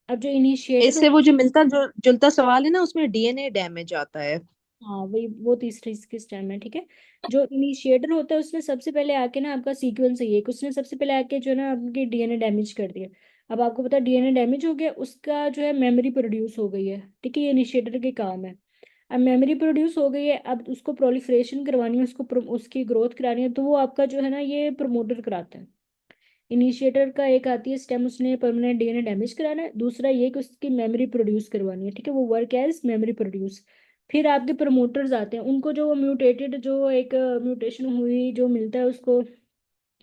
अब जो इनिशिएटर, इससे वो जो मिलता जो जुलता सवाल है ना, उसमें डीएनए डैमेज आता है। हाँ वही, वो तीसरी इसकी स्टेम है, ठीक है। जो इनिशिएटर होता है उसने सबसे पहले आके ना, आपका सीक्वेंस है ये कि उसने सबसे पहले आके जो है ना आपके डीएनए डैमेज कर दिया। अब आपको पता है डीएनए डैमेज हो गया, उसका जो है मेमोरी प्रोड्यूस हो गई है, ठीक है, ये इनिशिएटर के काम है। अब मेमोरी प्रोड्यूस हो गई है, अब उसको प्रोलिफरेशन करवानी है, उसको उसकी ग्रोथ करानी है, तो वो आपका जो है ना ये प्रमोटर कराता है। इनिशिएटर का एक आती है स्टेम, उसने परमानेंट डीएनए डैमेज कराना है, दूसरा ये कि उसकी मेमोरी प्रोड्यूस करवानी है, ठीक है, वो वर्क एज मेमोरी प्रोड्यूस। फिर आपके प्रमोटर्स आते हैं, उनको जो म्यूटेटेड जो एक म्यूटेशन हुई जो मिलता है उसको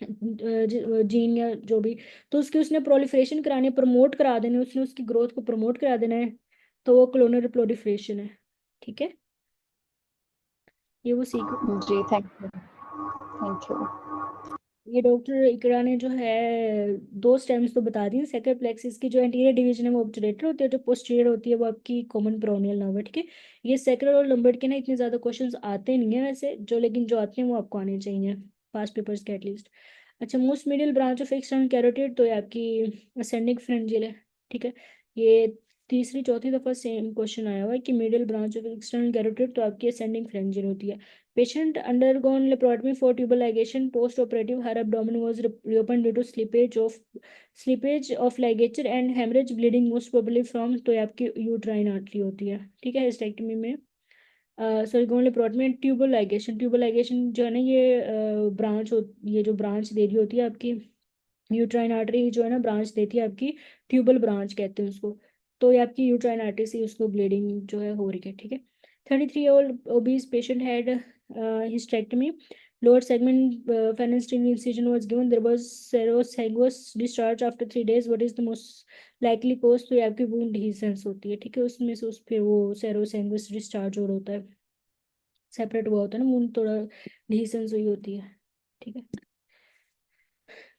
जीन या जो भी, तो उसकी उसने प्रोलिफरेशन करानी है, प्रमोट करा देना है, उसने उसकी ग्रोथ को प्रमोट करा देना है, तो वो क्लोनल प्रोलिफरेशन है, ठीक है। ये वो सीक्वेंस। जी, थैंक यू, थैंक यू। ये डॉक्टर इकरा ने जो है दो स्टेम्स तो बता दी, सेकंड प्लेक्सिस की जो एंटीरियर डिवीजन है वो ऑब्चुलेटर होती है, जो पोस्टीरियर होती है वो आपकी कॉमन पेरोनियल नर्व है, ठीक है। ये सेक्रल और लंबर्ट के ना इतने ज्यादा क्वेश्चंस आते नहीं है वैसे, जो लेकिन जो आते हैं वो आपको आने चाहिए पास्ट पेपर्स के एटलीस्ट। अच्छा, most medial branch of external carotid तो ये आपकी असेंडिंग फ्रेंजियल है, ठीक है। ये तीसरी चौथी दफा सेम क्वेश्चन आया हुआ है कि medial branch of external carotid तो आपकी असेंडिंग फ्रेंजियल होती है। Patient undergone laparotomy for tubal ligation. Post-operative, her abdomen was reopened due to slippage of ligature and hemorrhage, bleeding most probably from, तो ये आपकी यूट्राइन आर्टरी होती है, ठीक है, हिस्टेक्टमी में। सरगोन laparotomy and tubal ligation, tubal ligation जो है ना ये ब्रांच हो, ये जो ब्रांच दे रही होती है आपकी यूट्राइन आर्टरी जो है ना ब्रांच देती है आपकी, ट्यूबल ब्रांच कहते हैं उसको। तो ये आपकी यूट्राइन आर्टरी से उसको ब्लीडिंग जो है हो रही है, ठीक है। 33-year-old obese patient had hysterectomy. Lower segment phalanstein incision was given. There was serosanguous discharge after 3 days. What is the most likely cause? तो ये आपकी wound dehiscence होती है, ठीक है, उसमें से उस पे वो serosanguous discharge और होता है, सेपरेट हुआ होता है ना wound, थोड़ा dehiscence हुई होती है, ठीक है।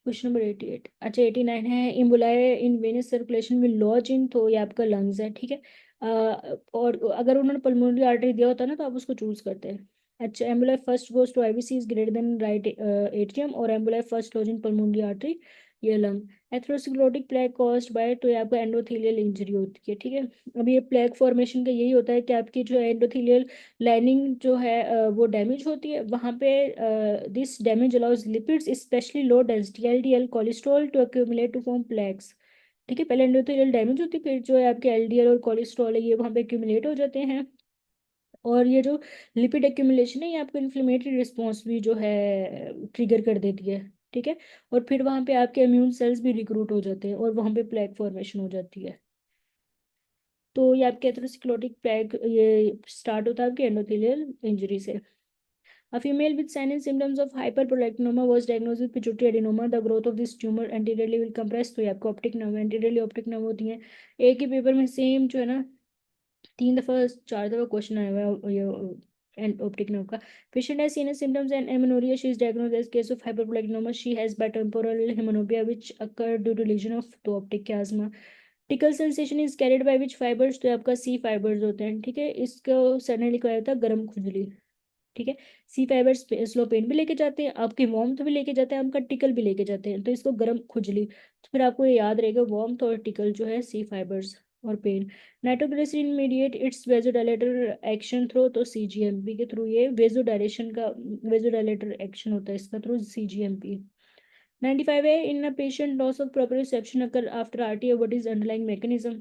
Question number 88। अच्छा 89 है, इम्बुलाए इन वेनस सर्कुलेशन में लॉज इन, तो ये आपका लंग्स है, ठीक है। और अगर उन्होंने पल्मोनरी आर्टरी दिया होता है ना तो आप उसको चूज करते हैं। अच्छा, emboli first goes to IVC is greater than right atrium, और emboli first lodge in pulmonary artery, ये lung. Atherosclerotic plaque caused by, तो ये आपका एंडोथेलियल इंजरी होती है, ठीक है। अब ये प्लेग फॉर्मेशन का यही होता है कि आपकी जो एंडोथेलियल लाइनिंग जो है वो डैमेज होती है वहाँ पे। This damage allows lipids specially low density LDL cholesterol to accumulate to form plaques, ठीक है। पहले एंडोथेलियल डैमेज होती है, फिर जो है आपके एलडीएल और कोलेस्ट्रॉल है ये वहाँ पे एक्यूमुलेट हो जाते हैं, और ये जो लिपिड एक्यूमुलेशन है ये आपको इन्फ्लेमेटरी रिस्पॉन्स भी जो है ट्रिगर कर देती है, ठीक है। और फिर वहाँ पे आपके इम्यून सेल्स भी रिक्रूट हो जाते हैं और वहाँ पे प्लेग फॉर्मेशन हो जाती है। तो ये आपके एथेरोस्क्लेरोटिक प्लेग ये स्टार्ट होता है आपके एंडोथेलियल इंजरी से। A female with signs and symptoms of hyperprolactinoma was diagnosed with pituitary adenoma. The growth of this tumor anteriorly will compress, तो ये आपको optic nerve, anteriorly optic nerve होती है। एक ही पेपर में सेम जो है ना 3 दफा 4 दफा क्वेश्चन आया हुआ है ये एंड ऑप्टिक नर्व का। Patient has seen symptoms and amenorrhea. She is diagnosed as case of hyperprolactinoma. She has bitemporal hemanopia which occurred due to lesion of तो optic chiasma. Tackle sensation is carried by which fibres, तो आपका सी फाइबर्स होते हैं, ठीक है। इसको सडनली क्या होता है, गर्म खुजली, ठीक है। सी फाइबर्स स्लो पेन भी लेके जाते हैं, आपकी वार्मथ भी लेके जाते हैं, आपका टिकल भी लेके जाते हैं, तो इसको गर्म खुजली, तो फिर आपको ये याद रहेगा वार्मथ और टिकल जो है सी फाइबर्स और pain. Nitroglycerin mediate its vasodilator action through, तो सीजीएमपी के थ्रू ये वेजोडाइलेशन का वेजोडाइलेटर एक्शन होता है इसका थ्रू सीजीएमपी। 95 है, in a patient loss of proprioception occur after RTA, what is underlying mechanism?